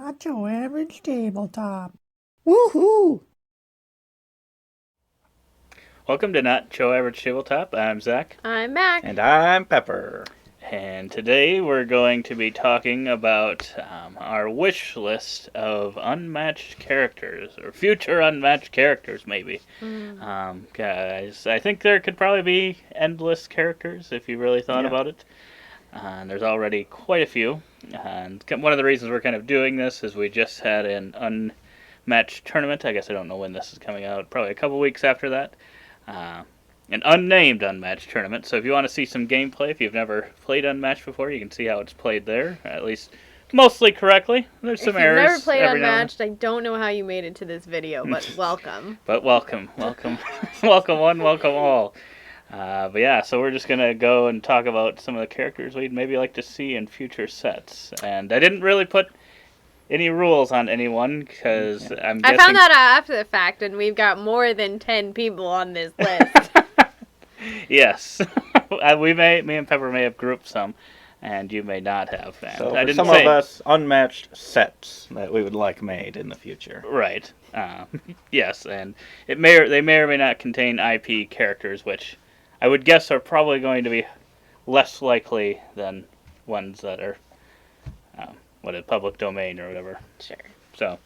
Not your average tabletop. Woohoo! Welcome to Not Joe Average Tabletop. I'm Zach. I'm Mac. And I'm Pepper. And today we're going to be talking about our wish list of unmatched characters, or future unmatched characters, maybe. Guys, I think there could probably be endless characters if you really thought about it. And there's already quite a few. And one of the reasons we're kind of doing this is we just had an Unmatched tournament. I guess I don't know when this is coming out. Probably a couple weeks after that. An unnamed Unmatched tournament. So if you want to see some gameplay, if you've never played Unmatched before, you can see how it's played there. At least mostly correctly. There's some errors. If you've never played Unmatched, I don't know how you made it to this video, but welcome. But welcome. Welcome one, welcome all. But yeah, so we're just going to go and talk about some of the characters we'd maybe like to see in future sets. And I didn't really put any rules on anyone, because I'm guessing... I found that out after the fact, and we've got more than 10 people on this list. Yes. Me and Pepper may have grouped some, and you may not have. And So I for didn't some say... of us, unmatched sets that we would like made in the future. Right. Yes, and they may or may not contain IP characters, which I would guess are probably going to be less likely than ones that are public domain or whatever. Sure. So,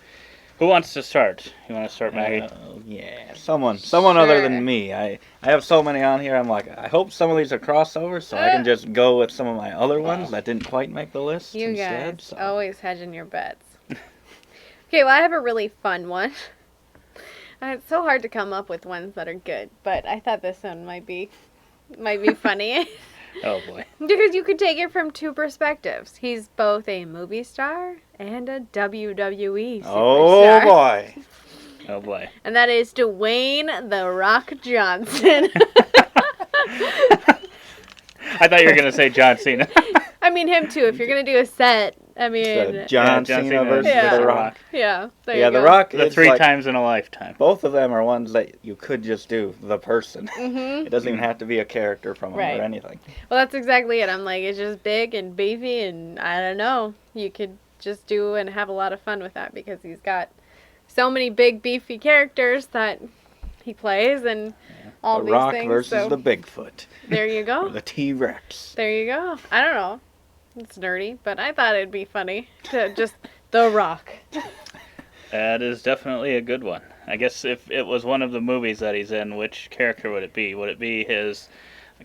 who wants to start? You want to start, Maggie? Yeah, someone other than me. I have so many on here. I'm like, I hope some of these are crossovers, so I can just go with some of my other ones that didn't quite make the list You instead. guys always hedging your bets. Okay, well, I have a really fun one. It's so hard to come up with ones that are good, but I thought this one might be funny. Oh boy. Because you could take it from two perspectives. He's both a movie star and a WWE superstar. Oh boy. Oh boy. And that is Dwayne "The Rock" Johnson. I thought you were going to say John Cena. I mean, him too. If you're going to do a set, I mean... So John Cena versus The Rock. Yeah, there you go. The Rock The is three like, times in a lifetime. both of them are ones that you could just do the person. Mm-hmm. It doesn't even have to be a character from them Right. or anything. Well, that's exactly it. I'm like, it's just big and beefy, and I don't know. You could just do and have a lot of fun with that because he's got so many big, beefy characters that he plays and all The these Rock things. versus So the Bigfoot. there you Or go. the T-Rex. There you go. I don't know. It's nerdy, but I thought it'd be funny to just The Rock. That is definitely a good one. I guess if it was one of the movies that he's in, which character would it be? Would it be his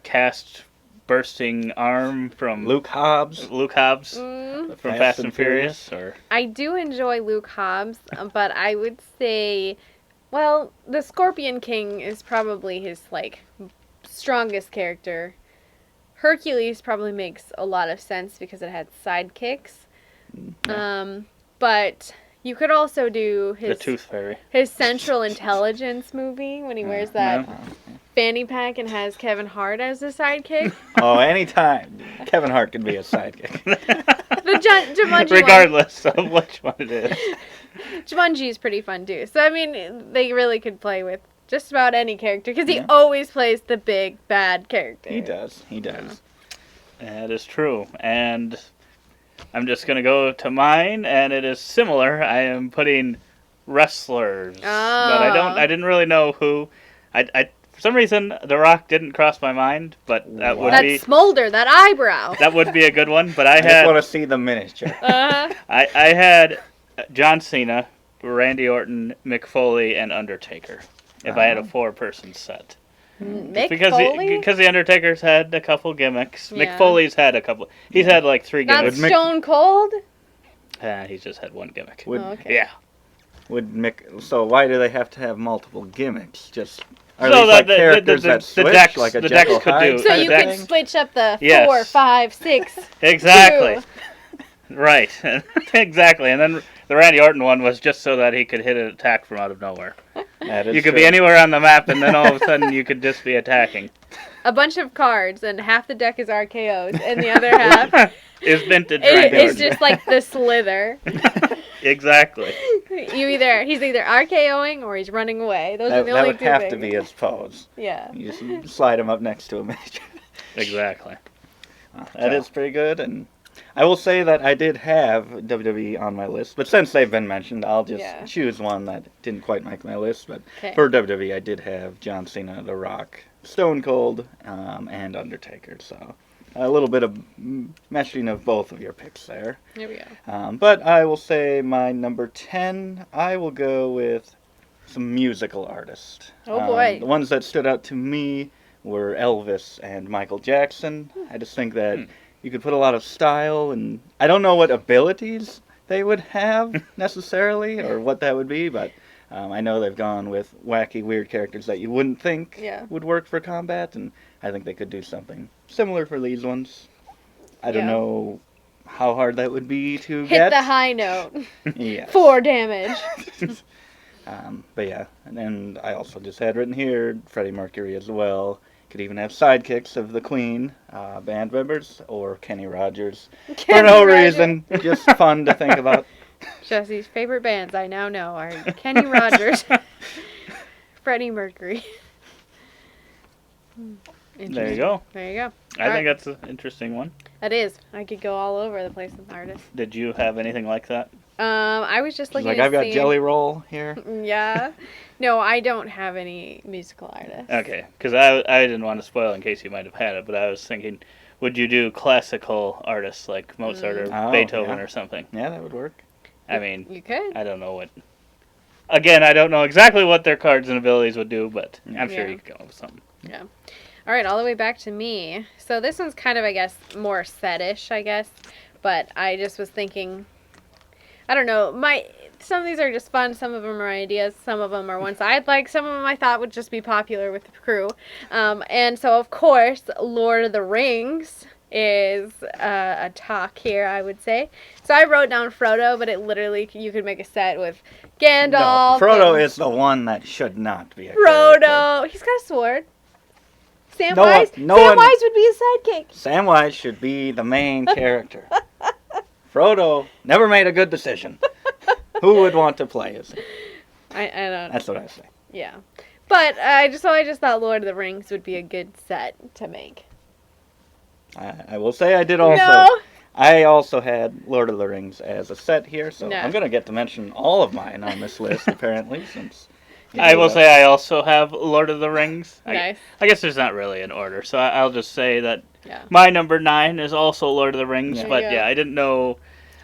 cast-bursting arm from Luke Hobbs. From Fast and Furious? Or I do enjoy Luke Hobbs, but I would say, well, the Scorpion King is probably his, strongest character. Hercules probably makes a lot of sense because it had sidekicks. Yeah. But you could also do the Tooth Fairy. his Central Intelligence movie when he wears that fanny pack and has Kevin Hart as a sidekick. Oh, anytime. Kevin Hart could be a sidekick. The Jumanji Regardless of which one it is. Jumanji is pretty fun too. So I mean, they really could play with just about any character because he always plays the big bad character. He does. That is true. And I'm just going to go to mine, and it is similar. I am putting wrestlers. But I didn't really know who. I for some reason, The Rock didn't cross my mind, but that would be... That smolder, that eyebrow. That would be a good one, but I just want to see the miniature. Uh-huh. I had John Cena, Randy Orton, Mick Foley, and Undertaker. If I had a 4-person set. Because the Undertaker's had a couple gimmicks. Yeah. Mick Foley's had a couple. He's had like 3 Not gimmicks. Stone Cold? He's just had 1 gimmick. Okay. Yeah. So why do they have to have multiple gimmicks? Just are So these like characters that the switch, decks- like a the Jekyll decks could Hyde do- So type you thing? could switch up the Yes. 4, 5, 6. Exactly. 2. Right. Exactly. And then the Randy Orton one was just so that he could hit an attack from out of nowhere. That is You could true. be anywhere on the map, and then all of a sudden you could just be attacking. A bunch of cards, and half the deck is RKOs, and the other half Is vintage Randy is Orton. just like the slither. Exactly. He's either RKOing or he's running away. Those are the That only would two have things. to be his pose. Yeah. You just slide him up next to a miniature. Exactly. That is pretty good, and I will say that I did have WWE on my list, but since they've been mentioned, I'll just choose one that didn't quite make my list. But for WWE, I did have John Cena, The Rock, Stone Cold, and Undertaker. So a little bit of meshing of both of your picks there. There we go. But I will say my number 10, I will go with some musical artists. Oh, boy. The ones that stood out to me were Elvis and Michael Jackson. I just think that you could put a lot of style, and I don't know what abilities they would have necessarily or what that would be, but I know they've gone with wacky, weird characters that you wouldn't think would work for combat, and I think they could do something similar for these ones. I don't know how hard that would be to hit get. the high note. Yes. 4 damage. But yeah, and I also just had written here Freddie Mercury as well. Could even have sidekicks of the Queen, band members, or Kenny Rogers. For no reason, just fun to think about. Jesse's favorite bands I now know are Kenny Rogers, Freddie Mercury. There you go. There you go. I think that's an interesting one. That is. I could go all over the place with artists. Did you have anything like that? I was just looking. Like I've got Jelly Roll here. Yeah. No, I don't have any musical artists. Okay, because I didn't want to spoil in case you might have had it, but I was thinking, would you do classical artists like Mozart or Beethoven or something? Yeah, that would work. I mean, you could. I don't know what. Again, I don't know exactly what their cards and abilities would do, but I'm sure you could come up with something. Yeah. All right, all the way back to me. So this one's kind of, I guess, more set-ish, I guess. But I just was thinking, I don't know, some of these are just fun, some of them are ideas, some of them are ones I'd like, some of them I thought would just be popular with the crew. And so, of course, Lord of the Rings is a talk here, I would say. So I wrote down Frodo, but it literally, you could make a set with Gandalf. No, Frodo is the one that should not be a Frodo. character. He's got a sword. Samwise would be his sidekick. Samwise should be the main character. Frodo never made a good decision. Who would want to play as him? I don't know. That's what I say. Yeah. But I just thought Lord of the Rings would be a good set to make. I will say I did also. No. I also had Lord of the Rings as a set here, so I'm going to get to mention all of mine on this list, apparently, since... I will say I also have Lord of the Rings. Nice. I guess there's not really an order, so I'll just say that my number 9 is also Lord of the Rings, but I didn't know...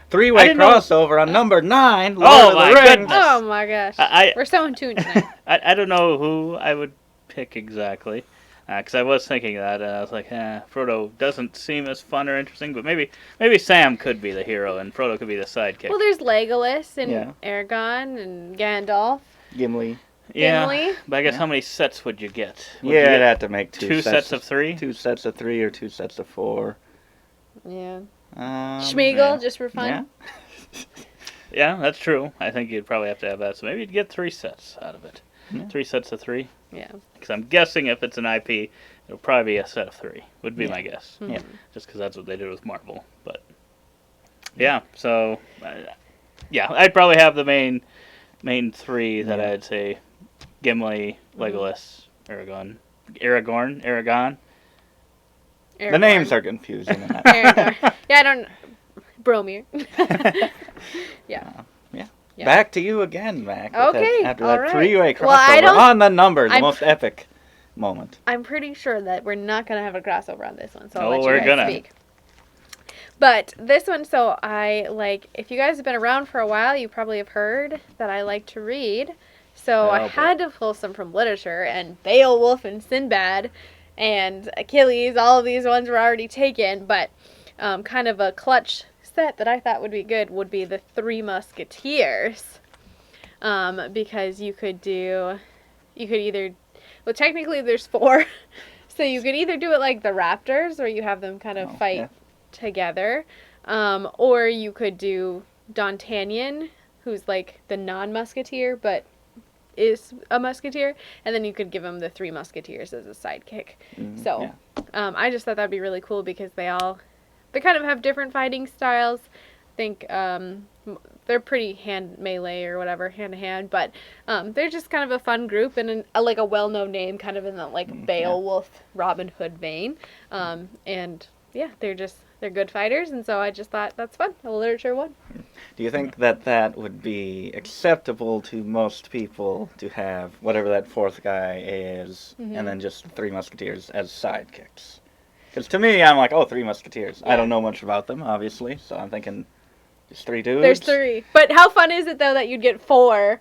Three-way crossover on number 9, Lord of the Rings. Goodness. Oh my gosh. We're so in tune tonight. I don't know who I would pick exactly, because I was thinking that, and I was like, Frodo doesn't seem as fun or interesting, but maybe Sam could be the hero, and Frodo could be the sidekick. Well, there's Legolas and Aragorn and Gandalf. Gimli. Yeah, but I guess how many sets would you get? You'd have to make two sets of 3? 2 sets of 3 or 2 sets of 4. Yeah. Schmeagol, just for fun. Yeah. Yeah, that's true. I think you'd probably have to have that, so maybe you'd get 3 sets out of it. Yeah. 3 sets of 3? Yeah. Because I'm guessing if it's an IP, it'll probably be a set of 3, would be my guess. Mm-hmm. Yeah. Just because that's what they did with Marvel. But, yeah, so, I'd probably have the main 3 that I'd say Gimli, Legolas, Aragorn. The names are confusing. Aragorn. Yeah, I don't... Bromir. Yeah. Back to you again, Mac. Okay, After that three-way crossover on the number, the most epic moment. I'm pretty sure that we're not going to have a crossover on this one, so I'll let we're you guys speak. But this one, so if you guys have been around for a while, you probably have heard that I like to read. So I had to pull some from literature, and Beowulf and Sinbad and Achilles, all of these ones were already taken, but kind of a clutch set that I thought would be good would be the Three Musketeers. Because you could either, well, technically there's 4, so you could either do it like the Raptors, where you have them kind of fight together, or you could do D'Artagnan, who's like the non-musketeer, but is a musketeer, and then you could give him the 3 musketeers as a sidekick. I just thought that'd be really cool because they kind of have different fighting styles. I think they're pretty hand melee or whatever, hand to hand, but they're just kind of a fun group and like a well-known name, kind of in the like Beowulf, Robin Hood vein. And yeah, they're They're good fighters, and so I just thought that's fun. A literature one. Do you think that would be acceptable to most people to have whatever that fourth guy is, and then just the Three Musketeers as sidekicks? Because to me, I'm like, oh, Three Musketeers. I don't know much about them, obviously, so I'm thinking just three dudes. There's three. But how fun is it, though, that you'd get four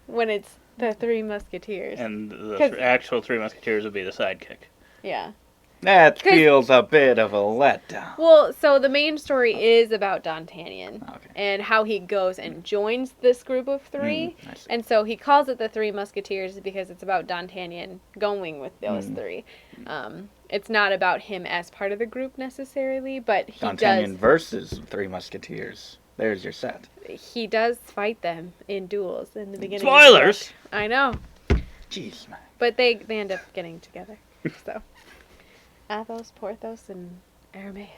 when it's the Three Musketeers? And the actual Three Musketeers would be the sidekick. Yeah. That feels a bit of a letdown. Well, so the main story is about D'Artagnan Okay. and how he goes and joins this group of three. I see. And so he calls it the Three Musketeers because it's about D'Artagnan going with those three. It's not about him as part of the group necessarily, but he D'Artagnan versus Three Musketeers. There's your set. he does fight them in duels in the beginning. Spoilers! Of the book. I know. Jeez, man. But they end up getting together. So Athos, Porthos, and Aramis.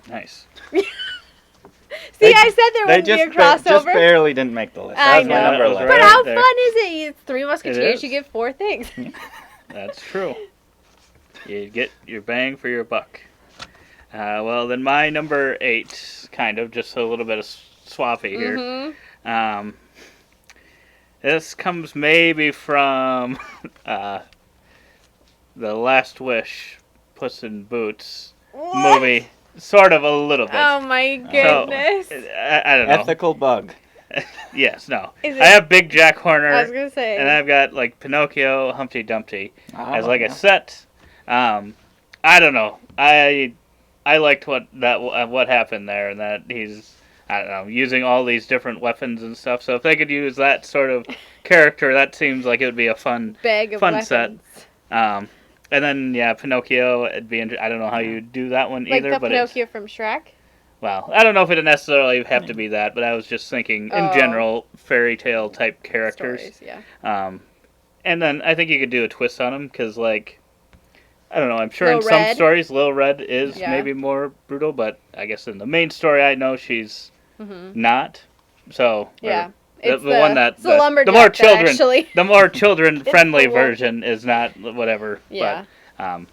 Nice. See, I said there wouldn't be a crossover. just barely didn't make the list. I That was my know. number That was 11. But right how there. fun is it? It's Three Musketeers. is. You get four things. That's true. You get your bang for your buck. Well, then my number 8, kind of, just a little bit of swappy here. This comes maybe from The Last Wish, Puss in Boots movie. Sort of, a little bit. Oh my goodness. So, I don't know. Ethical bug. Yes, no. Is it- I have Big Jack Horner. I was gonna say. And I've got like Pinocchio, Humpty Dumpty as like yeah. a set. I don't know. I liked what happened there, and that he's, I don't know, using all these different weapons and stuff. So if they could use that sort of character, that seems like it would be a fun Bag of fun weapons. set. And then Pinocchio. It'd be. I don't know how you do that one Like either, the but Pinocchio from Shrek? well, I don't know if it'd necessarily have to be that, but I was just thinking in Oh. general fairy tale type characters. Stories, yeah. And then I think you could do a twist on them because, like, I don't know. I'm sure Lil in some Red? stories, Lil Red is Yeah. maybe more brutal, but I guess in the main story, I know she's not. So Yeah. the It's one that it's the lumberjack more that children, actually. the more children friendly the wolf. version is not whatever. Yeah. But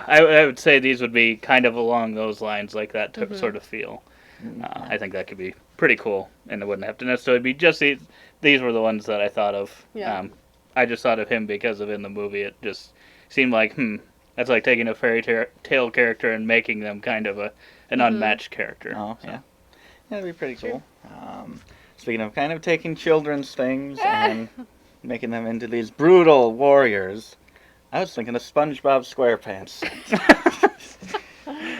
I would say these would be kind of along those lines, like that sort of feel. I think that could be pretty cool, and it wouldn't have to necessarily be just these. These were the ones that I thought of. Yeah. I just thought of him because of in the movie. It just seemed like, that's like taking a fairy tale character and making them kind of an unmatched character. Oh, So. yeah. That'd be pretty cool. Speaking of kind of taking children's things and making them into these brutal warriors, I was thinking of SpongeBob SquarePants.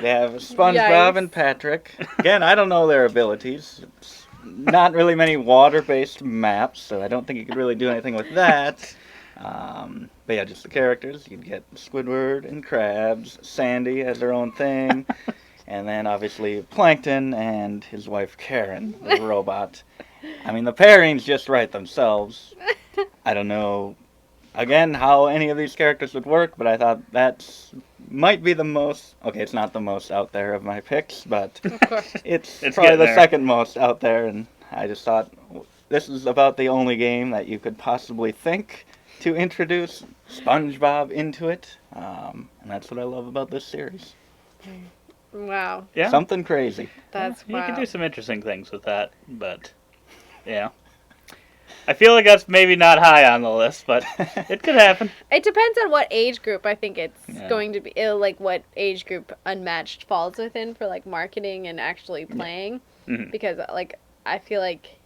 They have SpongeBob Yikes. and Patrick. Again, I don't know their abilities. It's not really many water-based maps, so I don't think you could really do anything with that. But yeah, just the characters. You'd get Squidward and Krabs, Sandy as their own thing, and then obviously Plankton and his wife Karen, the robot. I mean, the pairings just write themselves. I don't know, again, how any of these characters would work, but I thought that might be the most... Okay, it's not the most out there of my picks, but it's probably getting the there. second most out there, and I just thought this is about the only game that you could possibly think to introduce SpongeBob into it, and that's what I love about this series. Wow. Yeah. Something crazy. That's You wow. could do some interesting things with that, but yeah. I feel like that's maybe not high on the list, but it could happen. It depends on what age group I think it's Yeah. going to be, like what age group Unmatched falls within for like marketing and actually playing. Mhm. Because like I feel like,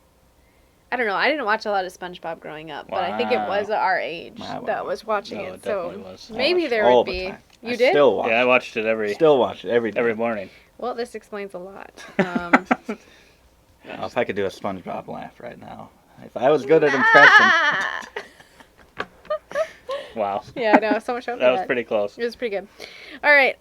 I don't know, I didn't watch a lot of SpongeBob growing up, but I think it was our age Wow. that was watching No, it. it So definitely was. maybe there All would the be. time. You I did? Still watch. Yeah, I watched it every Still watch it every day. morning. Well, this explains a lot. Oh, if I could do a SpongeBob laugh right now. If I was good at impressions. Wow. Yeah, I know, so much fun. That was pretty close. It was pretty good. All right,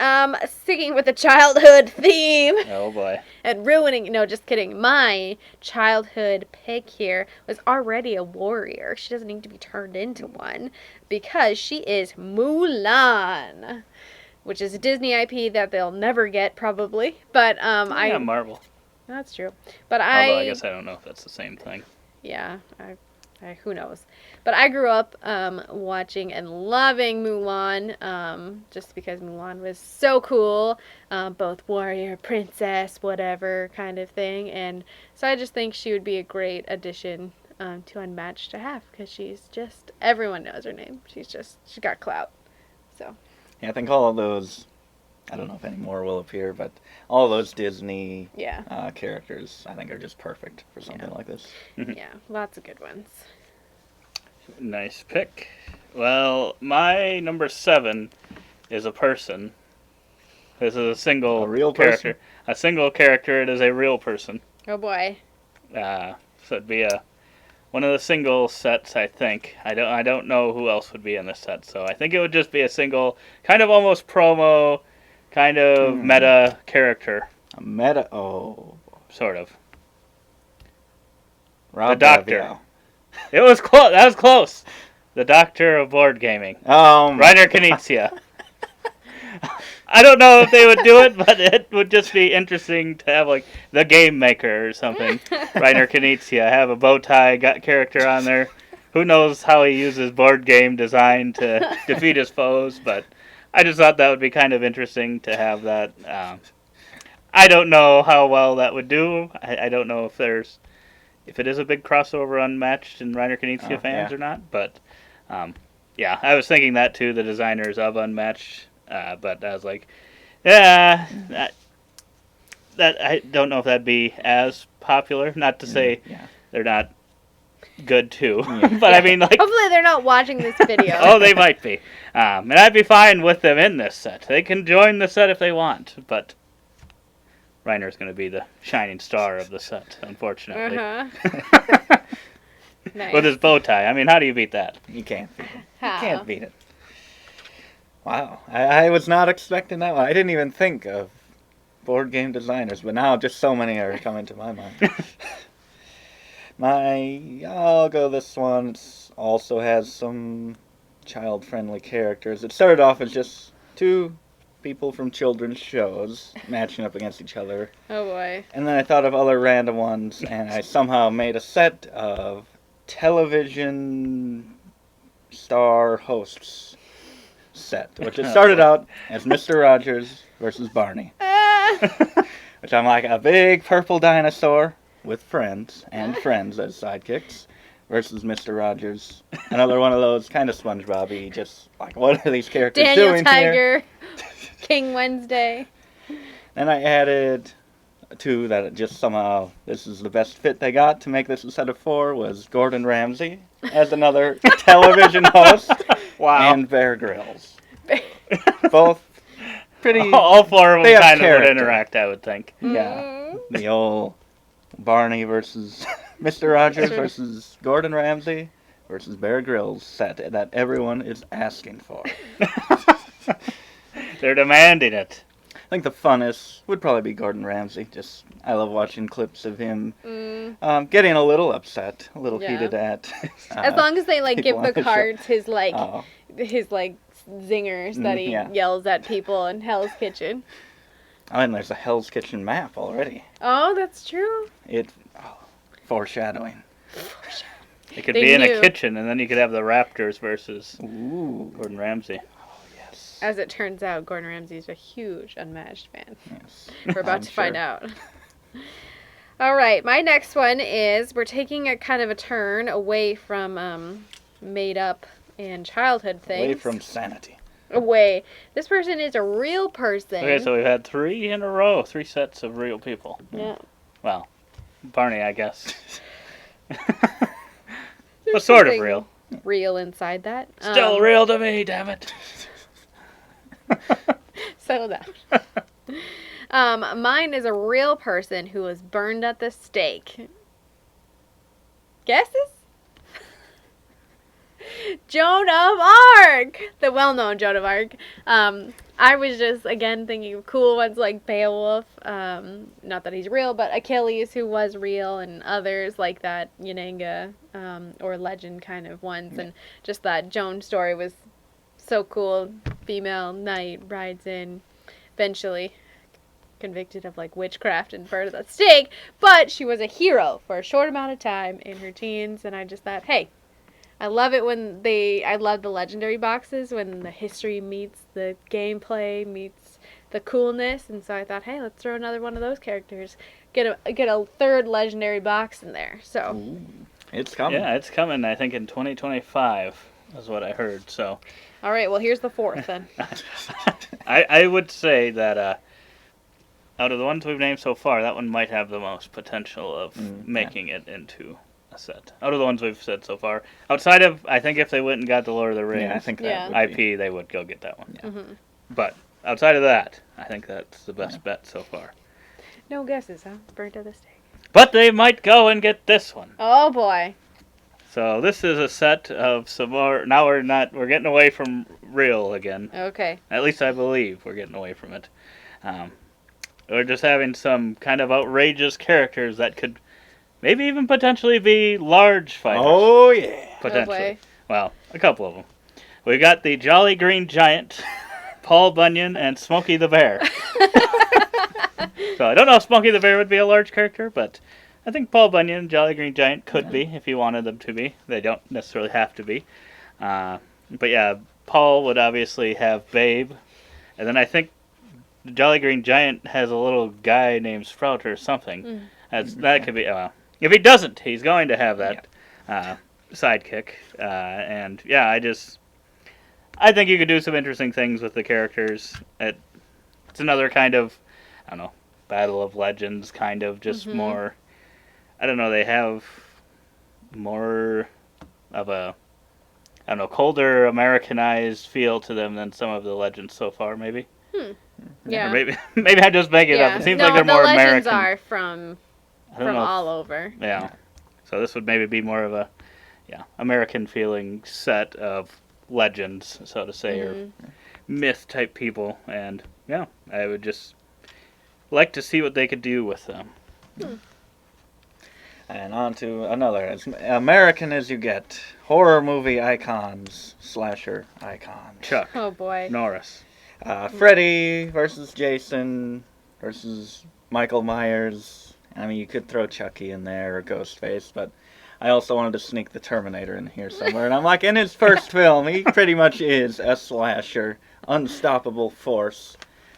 sticking with the childhood theme Oh boy. and ruining, no, just kidding. My childhood pick here was already a warrior. She doesn't need to be turned into one because she is Mulan, which is a Disney IP that they'll never get probably. But I got Marvel. that's true. But Although I guess I don't know if that's the same thing. yeah, Who knows? But I grew up watching and loving Mulan, just because Mulan was so cool, both warrior, princess, whatever kind of thing. And so I just think she would be a great addition to Unmatched to have, because she's just, everyone knows her name. She's got clout. So. Yeah, I think all of those, I don't know if any more will appear, but all of those Disney Yeah. characters, I think, are just perfect for something like this. Yeah, lots of good ones. Nice pick. Well, my number 7 is a person. This is a single A real character. person? A single character. It is a real person. Oh boy. So it'd be one of the single sets, I think. I don't know who else would be in this set, so I think it would just be a single, kind of almost promo, kind of meta character. A meta. Oh. Sort of. Rob The Doctor. Daviau. It was close. That was close. The Doctor of Board Gaming. Reiner Knizia. I don't know if they would do it, but it would just be interesting to have, like, the Game Maker or something. Reiner Knizia, have a bow tie character on there. Who knows how he uses board game design to defeat his foes, but I just thought that would be kind of interesting to have that. I don't know how well that would do. I don't know if it is a big crossover Unmatched and Reiner Knizia fans or not, but yeah, I was thinking that too, the designers of Unmatched, but I was like, yeah, that I don't know if that'd be as popular. Not to say they're not good too, but I mean, like, hopefully they're not watching this video. oh, they might be, and I'd be fine with them in this set. They can join the set if they want, but Reiner's going to be the shining star of the set, unfortunately. Nice. With his bow tie. I mean, how do you beat that? You can't beat it. How? You can't beat it. Wow. I was not expecting that one. I didn't even think of board game designers, but now just so many are coming to my mind. I'll go this one. It also has some child-friendly characters. It started off as just two people from children's shows matching up against each other. Oh boy. And then I thought of other random ones, and I somehow made a set of television star hosts set, which it started out as Mr. Rogers versus Barney. Which I'm like, a big purple dinosaur with friends and friends as sidekicks versus Mr. Rogers. Another one of those kind of SpongeBob-y, just like, what are these characters Daniel doing Tiger, here? King Wednesday. Then I added two that just somehow, this is the best fit they got to make this a set of 4, was Gordon Ramsay as another television host. Wow. And Bear Grylls. Both pretty... All 4 of them kind of character. would interact, I would think. Yeah. The old Barney versus Mr. Rogers versus Gordon Ramsay versus Bear Grylls set that everyone is asking for. They're demanding it. I think the funnest would probably be Gordon Ramsay. Just, I love watching clips of him getting a little upset, a little heated at. As long as they, like, give people the on the show. cards his zingers that he yells at people in Hell's Kitchen. Oh, and there's a Hell's Kitchen map already. Oh, that's true. Foreshadowing. It could They be in knew. a kitchen, and then you could have the Raptors versus Ooh. Gordon Ramsay. Yes. As it turns out, Gordon Ramsay's a huge Unmatched fan. Yes. We're about I'm to find sure. out. All right, my next one is, we're taking a kind of a turn away from made up and childhood things. Away from sanity. Away. This person is a real person. Okay, so we've had 3 in a row, 3 sets of real people. Yeah. Well, Barney, I guess. But sort of something real. Real inside that. Still real to me, damn it. Settle down. Mine is a real person who was burned at the stake. Guesses? Joan of Arc! The well-known Joan of Arc. I was just, again, thinking of cool ones like Beowulf. Not that he's real, but Achilles, who was real, and others like that, Yananga, or legend kind of ones. And just that Joan story was so cool. Female knight rides in, eventually convicted of like witchcraft and burned at the stake, but she was a hero for a short amount of time in her teens, and I just thought, hey, I love it when I love the legendary boxes when the history meets the gameplay meets the coolness, and so I thought, hey, let's throw another one of those characters, get a third legendary box in there. So Ooh, it's coming. Yeah, it's coming. I think in 2025 is what I heard. So all right, well here's the fourth then. I would say that out of the ones we've named so far, that one might have the most potential of making it into a set. Out of the ones we've said so far, outside of I think if they went and got the Lord of the Rings Yeah, I think that Yeah. would IP, be. they would go get that one. Yeah. Mhm. But outside of that, I think that's the best bet so far. No guesses, huh? Burnt at the stake. But they might go and get this one. Oh boy. So this is a set of some more. Now we're getting away from real again. Okay. At least I believe we're getting away from it. We're just having some kind of outrageous characters that could maybe even potentially be large fighters. Oh yeah. Potentially. Oh boy. Well, a couple of them. We got the Jolly Green Giant, Paul Bunyan, and Smokey the Bear. So I don't know if Smokey the Bear would be a large character, but I think Paul Bunyan and Jolly Green Giant could be if you wanted them to be. They don't necessarily have to be. But yeah, Paul would obviously have Babe. And then I think the Jolly Green Giant has a little guy named Sprout or something. That could be. If he doesn't, he's going to have that sidekick. And yeah, I think you could do some interesting things with the characters. It's another kind of, I don't know, Battle of Legends kind of, just more. I don't know. They have more of a, I don't know, colder Americanized feel to them than some of the legends so far. Maybe. Yeah. Or maybe I just make it up. It seems like they're more the legends American. are from I don't know all over. Yeah. So this would maybe be more of a, American feeling set of legends, so to say, or myth type people, and yeah, I would just like to see what they could do with them. And on to another, as American as you get, horror movie icons, slasher icons. Chuck Oh boy. Norris. Freddy versus Jason versus Michael Myers. I mean, you could throw Chucky in there or Ghostface, but I also wanted to sneak the Terminator in here somewhere. And I'm like, in his first film, he pretty much is a slasher, unstoppable force.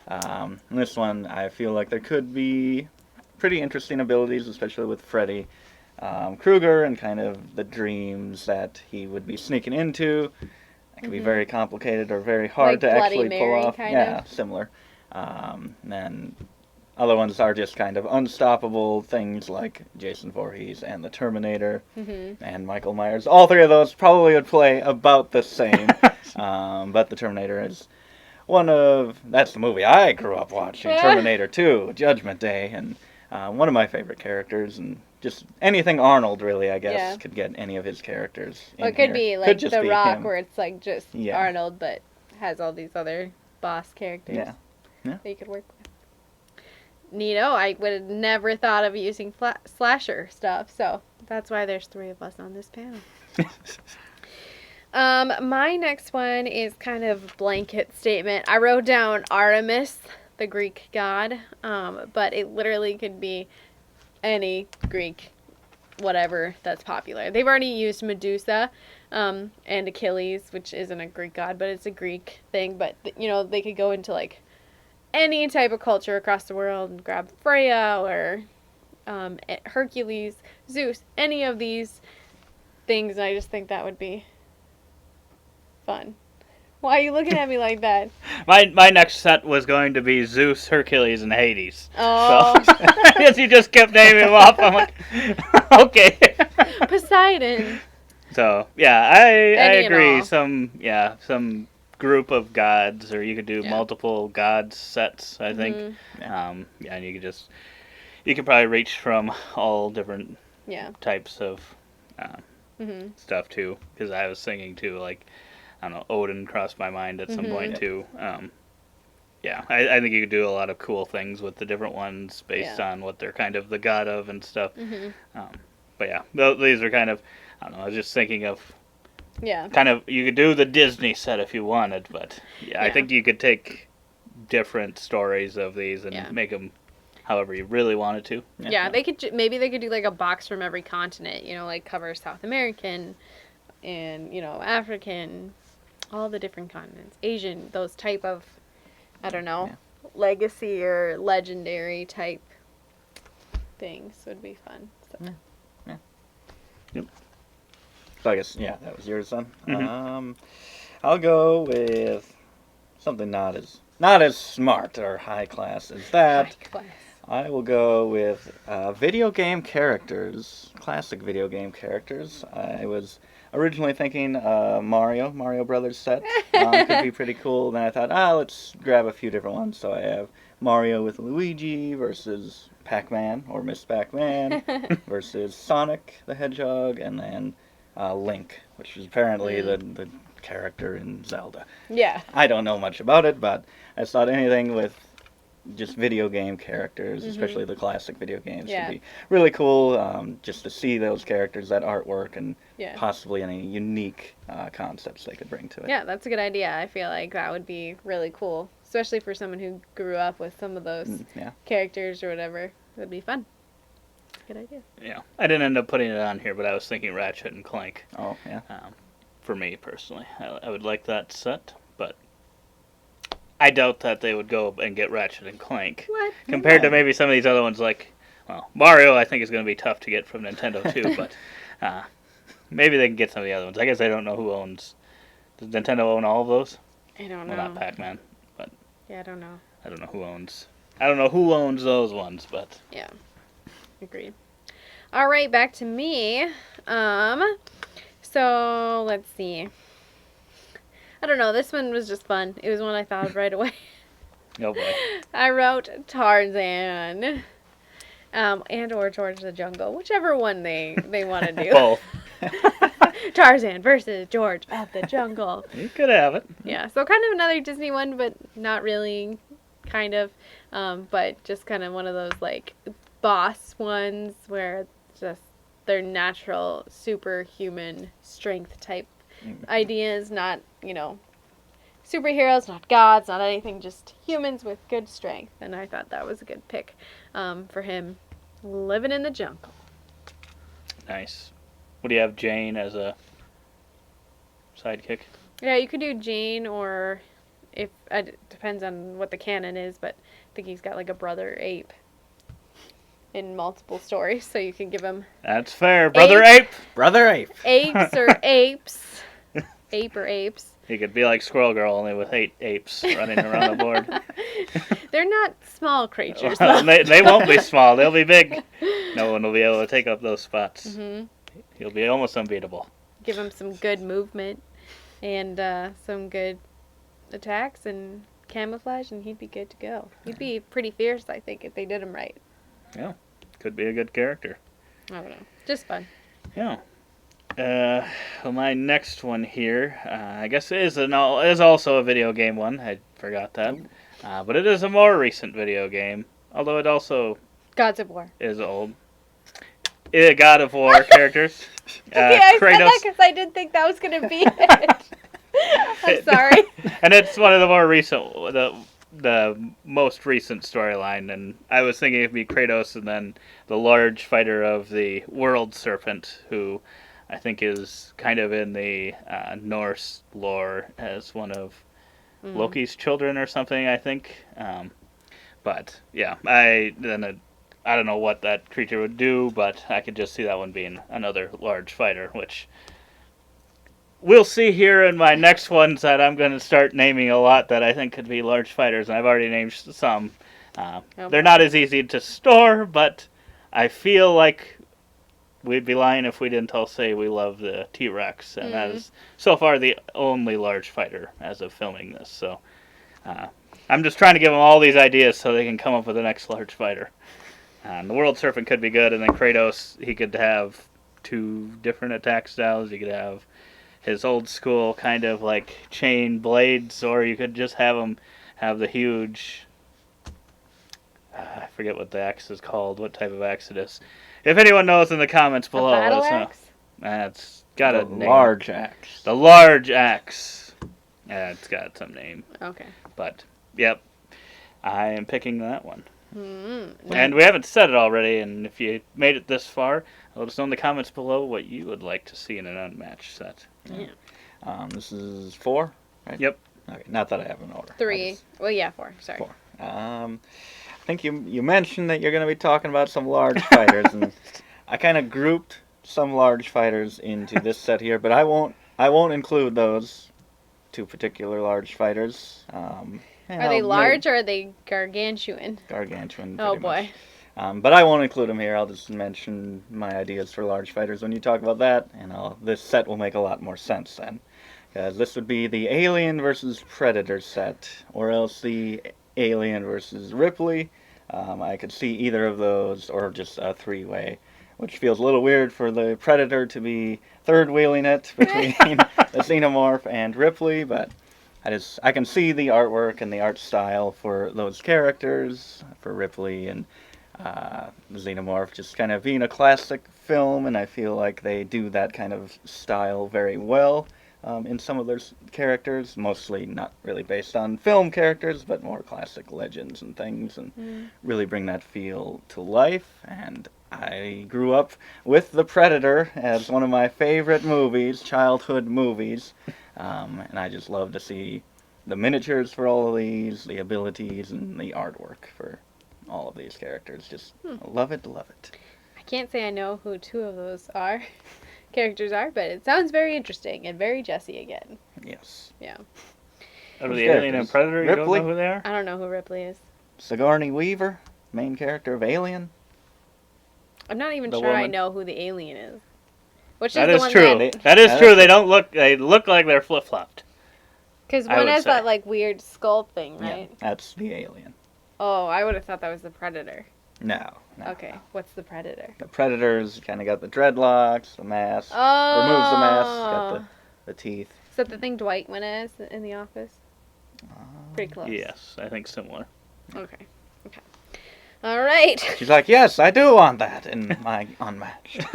In this one, I feel like there could be pretty interesting abilities, especially with Freddy Krueger and kind of the dreams that he would be sneaking into. It could be very complicated or very hard Like to Bloody actually Mary, pull off. kind Yeah, of. similar. And other ones are just kind of unstoppable things like Jason Voorhees and the Terminator and Michael Myers. All three of those probably would play about the same. But the Terminator is that's the movie I grew up watching, Terminator 2, Judgment Day, and one of my favorite characters, and just anything Arnold, really, I guess, could get any of his characters in Well, it could here. be like Could just The be Rock, him. where it's like just Arnold, but has all these other boss characters that you could work with. Neato, I would have never thought of using slasher stuff, so that's why there's three of us on this panel. My next one is kind of blanket statement. I wrote down Artemis, the Greek god, but it literally could be any Greek whatever that's popular. They've already used Medusa and Achilles, which isn't a Greek god, but it's a Greek thing. But, they could go into, like, any type of culture across the world and grab Freya or Hercules, Zeus, any of these things. And I just think that would be fun. Why are you looking at me like that? My next set was going to be Zeus, Hercules, and Hades. Oh. So, yes, you just kept naming them off. I'm like, okay. Poseidon. So yeah, I Any and agree. all. Some group of gods, or you could do multiple gods sets. I think. And you could probably reach from all different types of stuff too. Because I was thinking too, like, I don't know, Odin crossed my mind at some point too. I think you could do a lot of cool things with the different ones based on what they're kind of the god of and stuff. But yeah, these are kind of, I don't know, I was just thinking of kind of, you could do the Disney set if you wanted, but I think you could take different stories of these and Yeah. make them however you really wanted to. Yeah, they could maybe they could do like a box from every continent, like cover South American and, African, all the different continents, Asian, those type of, I don't know, legacy or legendary type things would be fun. So. Yep. So I guess, that was yours then. Mhm. I'll go with something not as smart or high class as that. High class. I will go with video game characters, classic video game characters. I was originally thinking Mario Brothers set could be pretty cool. Then I thought, let's grab a few different ones. So I have Mario with Luigi versus Pac-Man or Miss Pac-Man versus Sonic the Hedgehog, and then Link, which is apparently the character in Zelda. Yeah. I don't know much about it, but I thought anything with just video game characters, especially the classic video games, would be really cool, just to see those characters, that artwork, and possibly any unique concepts they could bring to it. Yeah, that's a good idea. I feel like that would be really cool, especially for someone who grew up with some of those characters or whatever. It would be fun. Good idea. Yeah, I didn't end up putting it on here, but I was thinking Ratchet and Clank. Oh, yeah. For me, personally. I would like that set, but I doubt that they would go and get Ratchet and Clank. What? Compared to maybe some of these other ones, like, Mario I think is going to be tough to get from Nintendo too, but maybe they can get some of the other ones. I guess I don't know who owns... Does Nintendo own all of those? I don't know. Well, not Pac-Man, but... Yeah, I don't know. I don't know who owns... I don't know who owns those ones, but... Yeah. Agreed. All right, back to me. So, let's see. I don't know, this one was just fun. It was one I thought of right away. Oh boy. I wrote Tarzan. And or George the Jungle. Whichever one they want to do. Both. Tarzan versus George of the Jungle. You could have it. Yeah, so kind of another Disney one, but not really, kind of. But just kind of one of those, like, boss ones where it's just their natural superhuman strength type ideas, not, superheroes, not gods, not anything, just humans with good strength. And I thought that was a good pick for him living in the jungle. Nice. What do you have, Jane, as a sidekick? Yeah, you could do Jane, or it depends on what the canon is, but I think he's got like a brother ape in multiple stories, so you can give him That's fair. Brother Ape! Brother Ape! apes or apes. Ape or apes. He could be like Squirrel Girl, only with 8 apes running around the board. They're not small creatures. They won't be small. They'll be big. No one will be able to take up those spots. Mm-hmm. He'll be almost unbeatable. Give him some good movement and some good attacks and camouflage, and he'd be good to go. He'd be pretty fierce, I think, if they did him right. Yeah. Could be a good character. I don't know. Just fun. Yeah. Well, my next one here, I guess is also a video game one. I forgot that. But it is a more recent video game, although it also Gods of War. is old. God of War characters. Okay, I said that because I didn't think that was going to be it. I'm sorry. And it's one of the more recent, the most recent storyline, and I was thinking it'd be Kratos and then the large fighter of the World Serpent, who I think is kind of in the Norse lore as one of Loki's children or something, I think. But yeah, I don't know what that creature would do, but I could just see that one being another large fighter, which we'll see here in my next ones that I'm going to start naming a lot that I think could be large fighters, and I've already named some. They're not as easy to store, but I feel like we'd be lying if we didn't all say we love the T-Rex, and that is so far the only large fighter as of filming this. So I'm just trying to give them all these ideas so they can come up with the next large fighter. The World Serpent could be good, and then Kratos, he could have 2 different attack styles. You could have his old school kind of like chain blades, or you could just have him have the huge... I forget what the axe is called, what type of axe it is. If anyone knows in the comments below, battle axe? It's got a name. Large axe. The large axe. Yeah, it's got some name. Okay. But, yep. I am picking that one. Mm-hmm. And we haven't said it already, and if you made it this far, let us know in the comments below what you would like to see in an Unmatched set. This is 4, right? Yep. Okay, not that I have an order. 3. Well, yeah, 4. Sorry. 4. I think you mentioned that you're going to be talking about some large fighters, and I kind of grouped some large fighters into this set here, but I won't include those 2 particular large fighters. Are they large or are they gargantuan? Gargantuan. Oh, Pretty boy. much. But I won't include them here. I'll just mention my ideas for large fighters when you talk about that, and this set will make a lot more sense then. Because this would be the Alien versus Predator set, or else the Alien versus Ripley. I could see either of those, or just a 3-way, which feels a little weird for the Predator to be third-wheeling it between the Xenomorph and Ripley, but I can see the artwork and the art style for those characters, for Ripley and the Xenomorph, just kind of being a classic film, and I feel like they do that kind of style very well in some of their characters, mostly not really based on film characters, but more classic legends and things, and really bring that feel to life. And I grew up with The Predator as one of my favorite movies, childhood movies. And I just love to see the miniatures for all of these, the abilities, and the artwork for all of these characters. Just love it, love it. I can't say I know who 2 of those characters are, but it sounds very interesting and very Jesse again. Yes. Yeah. Out of Those the Alien characters. and Predator, you don't Ripley. know who they are? I don't know who Ripley is. Sigourney Weaver, main character of Alien. I'm not even The sure I woman. know who the alien is. Which That is the is one true. that... That is Yeah, true. that's They don't look. They look like they're flip flopped. Because I one would has say. that, like, weird skull thing, right? Yeah, that's the Alien. Oh, I would have thought that was the Predator. No. Okay, what's the Predator? The Predator's kind of got the dreadlocks, the mask. Oh! Removes the mask, got the teeth. Is that the thing Dwight went as in The Office? Pretty close. Yes, I think similar. Okay. All right. She's like, yes, I do want that in my Unmatched.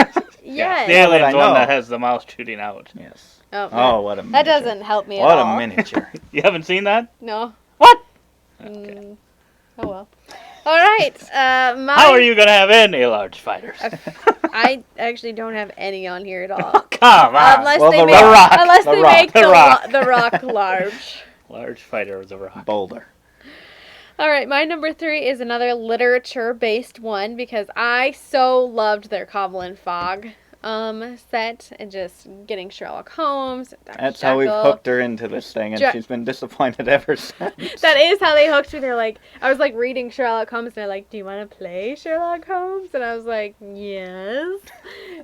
Yes. The Now that I alien's one know. that has the mouth shooting out. Yes. Oh, Oh, what a miniature. that doesn't help me What at all. a miniature. You haven't seen that? No. What? Okay. Oh well. All right. How are you gonna have any large fighters? I actually don't have any on here at all. Come on. Unless Well, they the make, Rock. unless The they Rock. make The Rock. the Rock large. Large fighter of the Rock. Boulder. All right, my number 3 is another literature-based one because I so loved their Cobble and Fog set and just getting Sherlock Holmes. Dr. That's how we've Jekyll. hooked her into this thing, and she's been disappointed ever since. That is how they hooked me. They're like, I was like reading Sherlock Holmes, and they're like, "Do you want to play Sherlock Holmes?" And I was like, "Yes."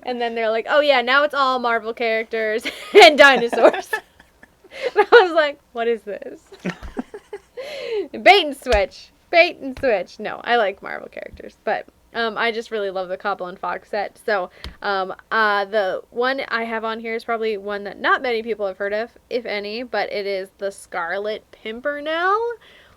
And then they're like, "Oh yeah, now it's all Marvel characters and dinosaurs." And I was like, "What is this?" Bait and switch. Bait and switch. No, I like Marvel characters, but I just really love the Cobble and Fog set. So the one I have on here is probably one that not many people have heard of, if any, but it is the Scarlet Pimpernel,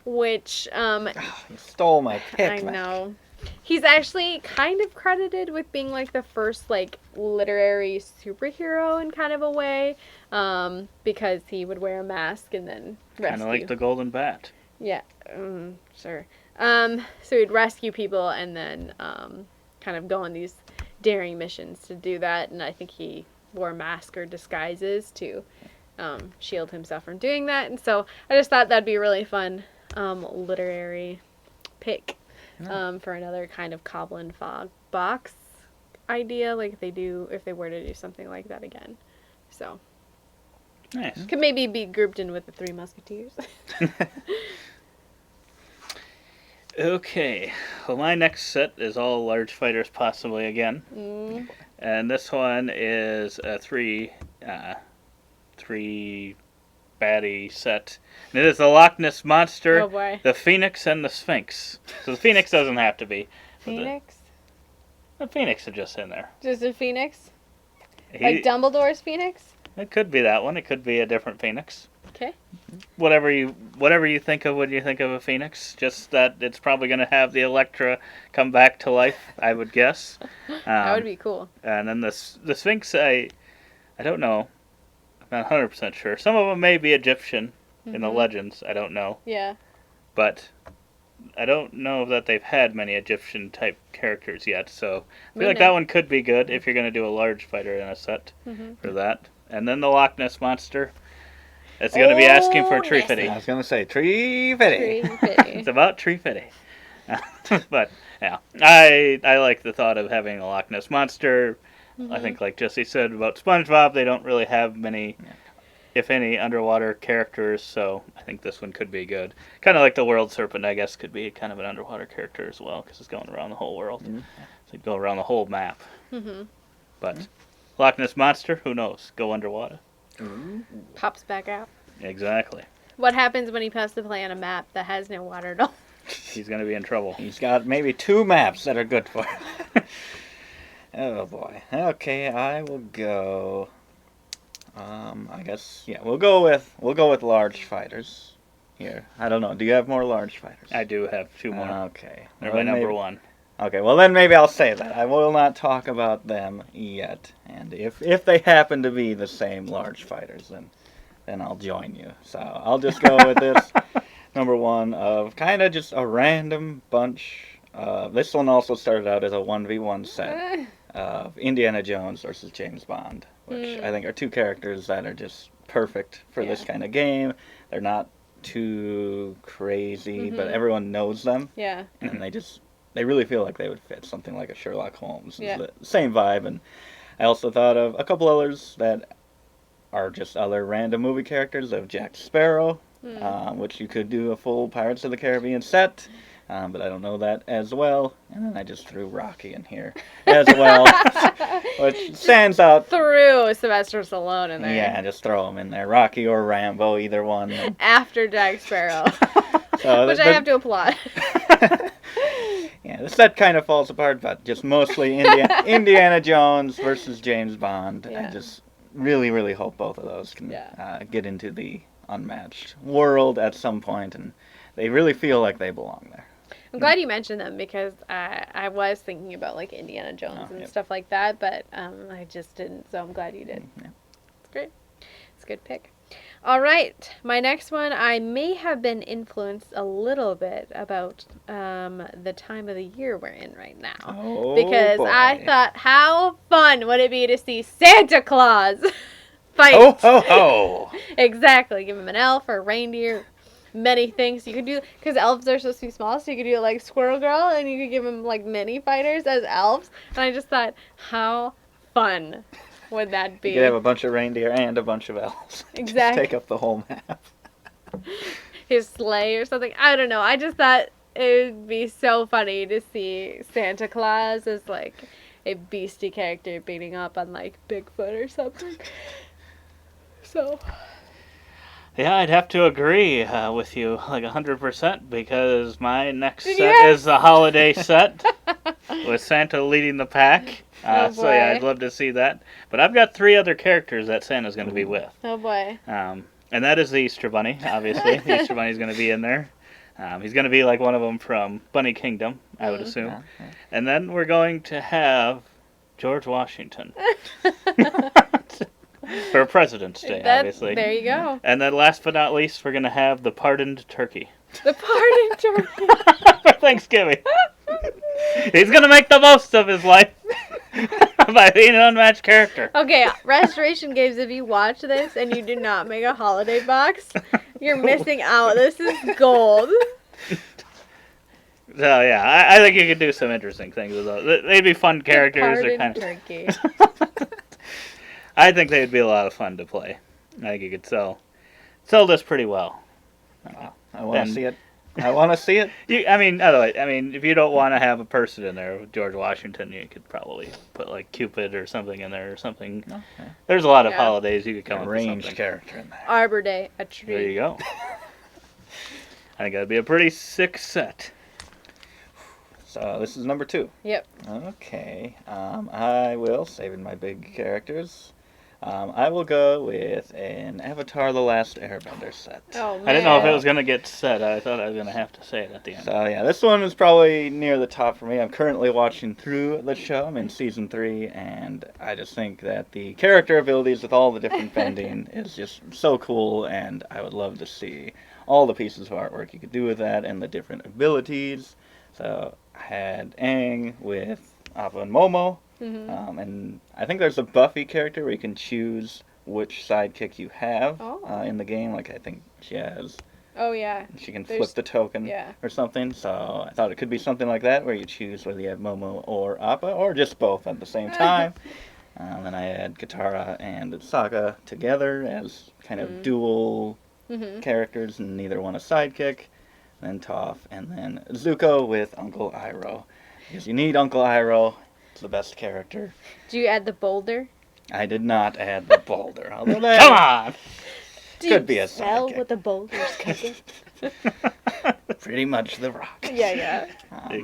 which You stole my pick, I man. know. He's actually kind of credited with being like the first like literary superhero in kind of a way, because he would wear a mask and then rescue. Kind of like the Golden Bat. Yeah, sure. So he'd rescue people and then kind of go on these daring missions to do that. And I think he wore a mask or disguises to shield himself from doing that. And so I just thought that'd be a really fun literary pick for another kind of Cobble and Fog box idea, like if they were to do something like that again. So Nice. could maybe be grouped in with the Three Musketeers. Okay. Well, my next set is all large fighters, possibly again. And this one is a three baddie set. And it is the Loch Ness Monster, Oh boy. the Phoenix, and the Sphinx. So the Phoenix doesn't have to be. but Phoenix? The Phoenix is just in there. Just a Phoenix? He- Like Dumbledore's Phoenix? It could be that one. It could be a different Phoenix. Okay. Whatever you think of when you think of a Phoenix. Just that it's probably going to have the Elektra come back to life, I would guess. That would be cool. And then the Sphinx, I don't know. I'm not 100% sure. Some of them may be Egyptian in the legends. I don't know. Yeah. But I don't know that they've had many Egyptian type characters yet, so I feel Me like that neither. one could be good if you're going to do a large fighter in a set Mm-hmm. for that. And then the Loch Ness monster. It's going to be asking for Oh, Tree Nessie. Fitty. I was gonna say Tree Fitty. Tree Fitty. It's about Tree Fitty. But yeah, I like the thought of having a Loch Ness monster. I think, like Jesse said about SpongeBob, they don't really have many, if any, underwater characters. So I think this one could be good. Kind of like the World Serpent, I guess, could be kind of an underwater character as well because it's going around the whole world. Mhm. So you go around the whole map. Mm-hmm. But Loch Ness monster, who knows? Go underwater. Pops back out. Exactly. What happens when he has to play on a map that has no water at all? He's going to be in trouble. He's got maybe 2 maps that are good for him. Oh boy. Okay, I will go. I guess we'll go with large fighters here. I don't know. Do you have more large fighters? I do have 2 more. Okay. They're Well, my then number maybe- 1. Okay, well then maybe I'll say that. I will not talk about them yet. And if they happen to be the same large fighters, then I'll join you. So I'll just go with this number 1 of kind of just a random bunch. This one also started out as a 1v1 set of Indiana Jones versus James Bond, which I think are 2 characters that are just perfect for this kind of game. They're not too crazy, but everyone knows them. Yeah. And they really feel like they would fit something like a Sherlock Holmes. Yeah. It's the same vibe. And I also thought of a couple others that are just other random movie characters of Jack Sparrow, which you could do a full Pirates of the Caribbean set, but I don't know that as well. And then I just threw Rocky in here as well, which stands out. Threw Sylvester Stallone in there. Yeah, just throw him in there. Rocky or Rambo, either one. After Jack Sparrow. So Which I have to applaud. Yeah, the set kind of falls apart, but just mostly Indiana Jones versus James Bond. Yeah. I just really, really hope both of those can get into the Unmatched world at some point, and they really feel like they belong there. I'm glad you mentioned them because I was thinking about like Indiana Jones and stuff like that, but I just didn't, so I'm glad you did. Yeah. It's great. It's a good pick. All right, my next one, I may have been influenced a little bit about the time of the year we're in right now. Oh, Because boy. I thought, how fun would it be to see Santa Claus fight? Ho, ho, ho! Exactly. Give him an elf or a reindeer. Many things you could do, because elves are supposed to be small, so you could do it like Squirrel Girl, and you could give him like mini fighters as elves. And I just thought, how fun would that be? You could have a bunch of reindeer and a bunch of elves. Exactly. Just take up the whole map. His sleigh or something. I don't know. I just thought it would be so funny to see Santa Claus as like a beastie character beating up on like Bigfoot or something. So. Yeah, I'd have to agree with you like 100% because my next set Yes. is the holiday set with Santa leading the pack. Oh, So yeah, boy. I'd love to see that. But I've got 3 other characters that Santa's going to be with. Oh boy. And that is the Easter Bunny, obviously. The Easter Bunny's going to be in there. He's going to be like one of them from Bunny Kingdom, I would assume. Yeah. And then we're going to have George Washington for President's Day, obviously. There you go. And then last but not least, we're going to have the pardoned turkey The pardon turkey. for Thanksgiving. He's going to make the most of his life by being an unmatched character. Okay, Restoration Games, if you watch this and you do not make a holiday box, you're missing out. This is gold. So yeah, I think you could do some interesting things with those. They'd be fun characters. They're Pardon kind of. turkey. I think they'd be a lot of fun to play. I think you could sell this pretty well. I want And- to see it. I want to see it. If you don't want to have a person in there with George Washington, you could probably put like Cupid or something in there or something. Okay. There's a lot of Yeah. holidays you could come A up with ranged something. character in there. Arbor Day, a tree. There you go. I think that'd be a pretty sick set. So this is number 2. Yep. Okay. I will, saving my big characters, I will go with an Avatar The Last Airbender set. Oh, man. I didn't know if it was going to get said. I thought I was going to have to say it at the end. So yeah, this one is probably near the top for me. I'm currently watching through the show. I'm in season 3, and I just think that the character abilities with all the different bending is just so cool, and I would love to see all the pieces of artwork you could do with that and the different abilities. So I had Aang with Appa and Momo. And I think there's a Buffy character where you can choose which sidekick you have in the game. Like, I think she has... Oh, yeah. She can flip the token or something. So I thought it could be something like that, where you choose whether you have Momo or Appa, or just both at the same time. And I had Katara and Sokka together as kind of dual characters, and neither one a sidekick. Then Toph, and then Zuko with Uncle Iroh. Because you need Uncle Iroh. It's the best character. Do you add the boulder? I did not add the boulder. Although that Come on! could be a Spell sidekick. what the boulder's cooking. Pretty much the rock. Yeah. I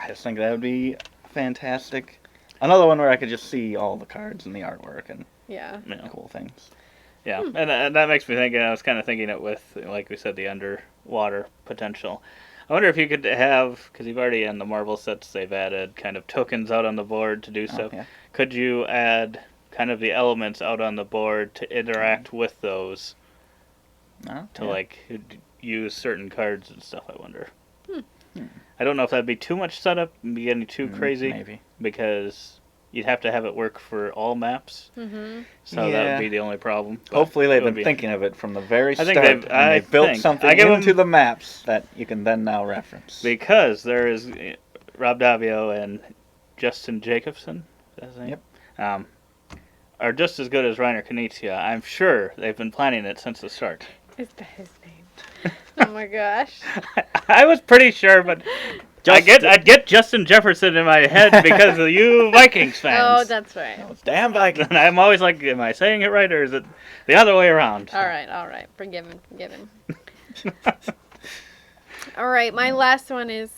just think that would be fantastic. Another one where I could just see all the cards and the artwork and cool things. Yeah, and that makes me think, I was kind of thinking it with, like we said, the underwater potential. I wonder if you could have, because you've already in the Marvel sets, they've added kind of tokens out on the board to do so. Yeah. Could you add kind of the elements out on the board to interact with those like use certain cards and stuff, I wonder. I don't know if that'd be too much setup and be getting too crazy. Maybe. Because you'd have to have it work for all maps. So that would be the only problem. But hopefully they've been thinking of it from the very start. They've built something into the maps that you can then now reference. Because there is Rob Davio and Justin Jacobson, is that his name? Yep. Are just as good as Reiner Knizia. I'm sure they've been planning it since the start. Is that his name? Oh my gosh. I was pretty sure, but I'd get Justin Jefferson in my head because of you Vikings fans. Oh, that's right. Those damn Vikings. And I'm always like, am I saying it right, or is it the other way around? All right. Forgiven. All right, my last one is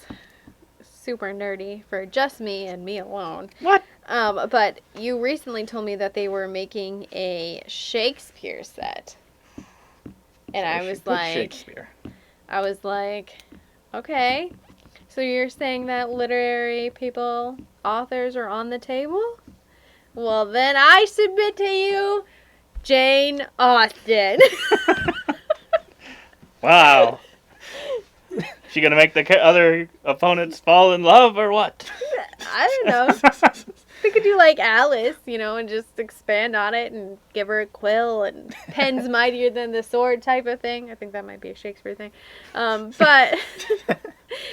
super nerdy for just me and me alone. What? But you recently told me that they were making a Shakespeare set. And I was like, okay. So you're saying that literary people, authors are on the table? Well, then I submit to you Jane Austen. Wow. She gonna make the other opponents fall in love or what? I don't know. We could do like Alice, and just expand on it and give her a quill and pen's mightier than the sword type of thing. I think that might be a Shakespeare thing. But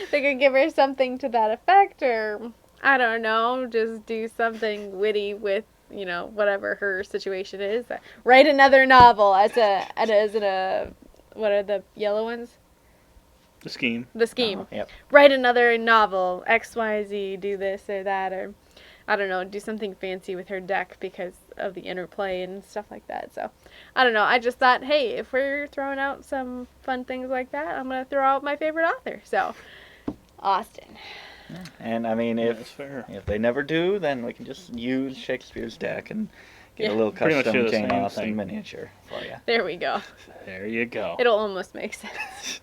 they could give her something to that effect, or I don't know, just do something witty with, whatever her situation is. Write another novel as a what are the yellow ones? The Scheme. The Scheme. Oh, yep. Write another novel, XYZ, do this or that, or I don't know, do something fancy with her deck because of the interplay and stuff like that. So, I don't know. I just thought, hey, if we're throwing out some fun things like that, I'm going to throw out my favorite author. So, Austen. And, I mean, if they never do, then we can just use Shakespeare's deck and get a little custom Jane Austen miniature for you. There we go. There you go. It'll almost make sense.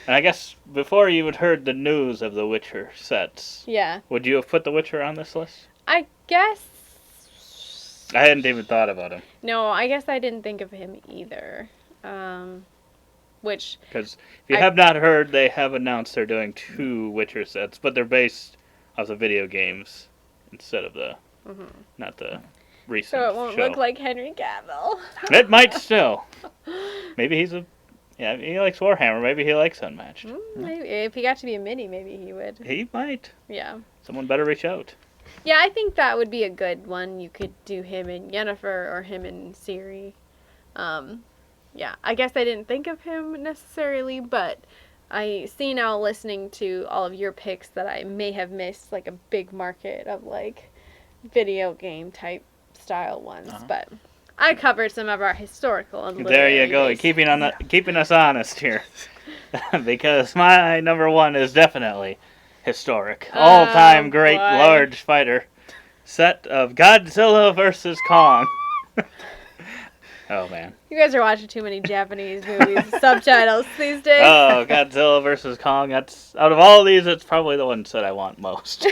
And I guess before you had heard the news of the Witcher sets, would you have put the Witcher on this list? I guess. I hadn't even thought about him. No, I guess I didn't think of him either. Because if you have not heard, they have announced they're doing 2 Witcher sets, but they're based off the video games instead of not the recent So it won't show. look like Henry Cavill. It might still. Maybe he's he likes Warhammer. Maybe he likes Unmatched. Maybe if he got to be a mini, maybe he would. He might. Yeah. Someone better reach out. Yeah, I think that would be a good one. You could do him and Yennefer or him and Ciri. Yeah, I guess I didn't think of him necessarily, but I see now listening to all of your picks that I may have missed like a big market of like video game type style ones, but I covered some of our historical and there you go, keeping us honest here, because my number 1 is definitely historic, all-time great large fighter set of Godzilla versus Kong. Oh man, you guys are watching too many Japanese movies subtitles these days. Oh, Godzilla versus Kong. That's out of all these, it's probably the one that I want most.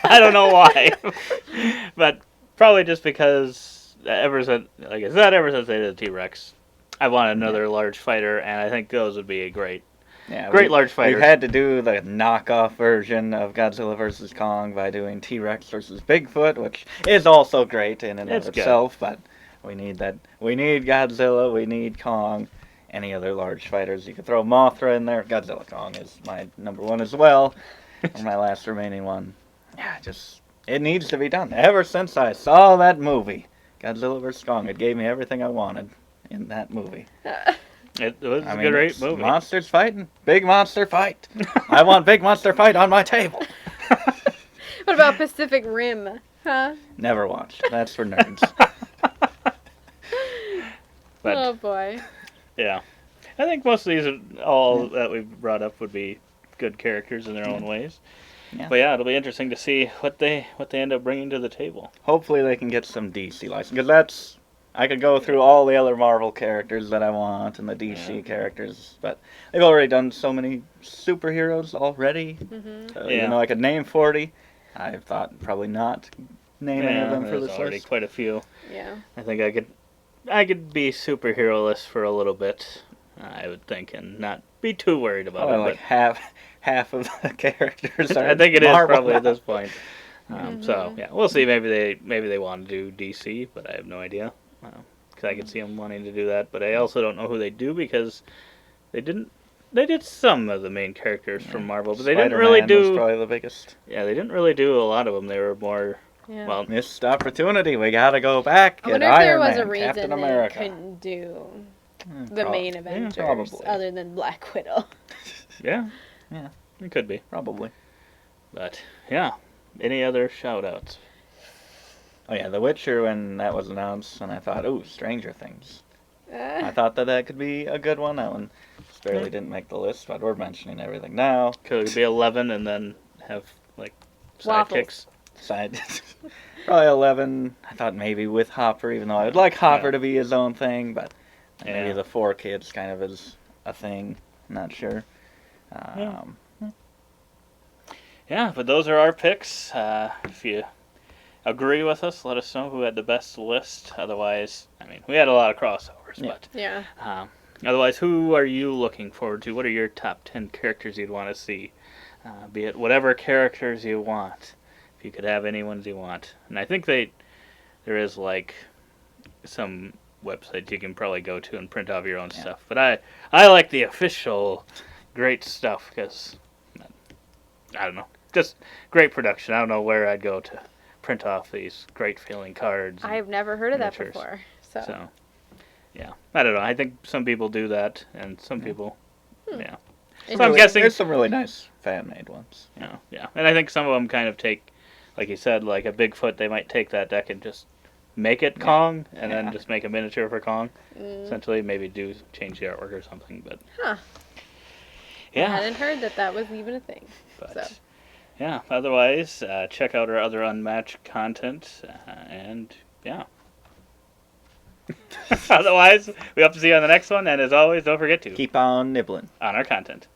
I don't know why, but probably just because ever since they did the T-Rex, I want another large fighter, and I think those would be a great Yeah, large fighters. We've had to do the knockoff version of Godzilla vs. Kong by doing T-Rex versus Bigfoot, which is also great in and It's of good. itself, but we need that. We need Godzilla, we need Kong, any other large fighters. You could throw Mothra in there. Godzilla Kong is my number one as well, or my last remaining one. Yeah, it needs to be done. Ever since I saw that movie, Godzilla vs. Kong, it gave me everything I wanted in that movie. It was I a mean, great it's movie. monsters fighting. Big monster fight. I want big monster fight on my table. What about Pacific Rim? Huh? Never watched. That's for nerds. But Oh boy. yeah, I think most of these, all that we've brought up, would be good characters in their own ways. Yeah. But yeah, it'll be interesting to see what they end up bringing to the table. Hopefully they can get some DC license, because I could go through all the other Marvel characters that I want and the DC characters, but they've already done so many superheroes already. So even though I could name 40, I thought probably not name any of them for there's this already list. quite a few. Yeah. I think I could be superhero-less for a little bit, I would think, and not be too worried about Probably it. like half of the characters are I think it Marvel is probably now. at this point. So yeah, we'll see. Maybe they want to do DC, but I have no idea. Because I could see them wanting to do that, but I also don't know who they do because they didn't. They did some of the main characters from Marvel, but they didn't really Spider-Man was do. probably the biggest. Yeah, they didn't really do a lot of them. They were more. Yeah. Well, Missed opportunity. We gotta go back. I Get wonder if there Iron was a Man, reason Captain they America. couldn't do the main Avengers probably. other than Black Widow. yeah, Yeah. it could be. Probably. But yeah, any other shout-outs? Oh yeah, The Witcher, when that was announced, and I thought, ooh, Stranger Things. I thought that could be a good one. That one just barely didn't make the list, but we're mentioning everything now. Could it be 11 and then have like Waffles. sidekicks? Side, probably 11. I thought maybe with Hopper, even though I would like Hopper to be his own thing, but maybe the 4 kids kind of is a thing. Not sure. Yeah, but those are our picks. If you agree with us, let us know who had the best list. Otherwise, I mean, we had a lot of crossovers, but Yeah. otherwise, who are you looking forward to? What are your top 10 characters you'd want to see? Be it whatever characters you want. If you could have any ones you want. And I think there is like some websites you can probably go to and print off your own stuff. But I like the official great stuff because, I don't know, just great production. I don't know where I'd go to print off these great feeling cards. I've never heard of that miniatures. before. So, yeah. I don't know. I think some people do that, and some people, yeah. So I'm guessing there's some really nice fan-made ones. Yeah. And I think some of them kind of take, like you said, like a Bigfoot, they might take that deck and just make it Kong, and then just make a miniature for Kong. Essentially, maybe change the artwork or something, but... Huh. Yeah. I hadn't heard that was even a thing. But, So. yeah, otherwise, check out our other Unmatched content, and, yeah. Otherwise, we hope to see you on the next one, and as always, don't forget to Keep on nibbling. on our content.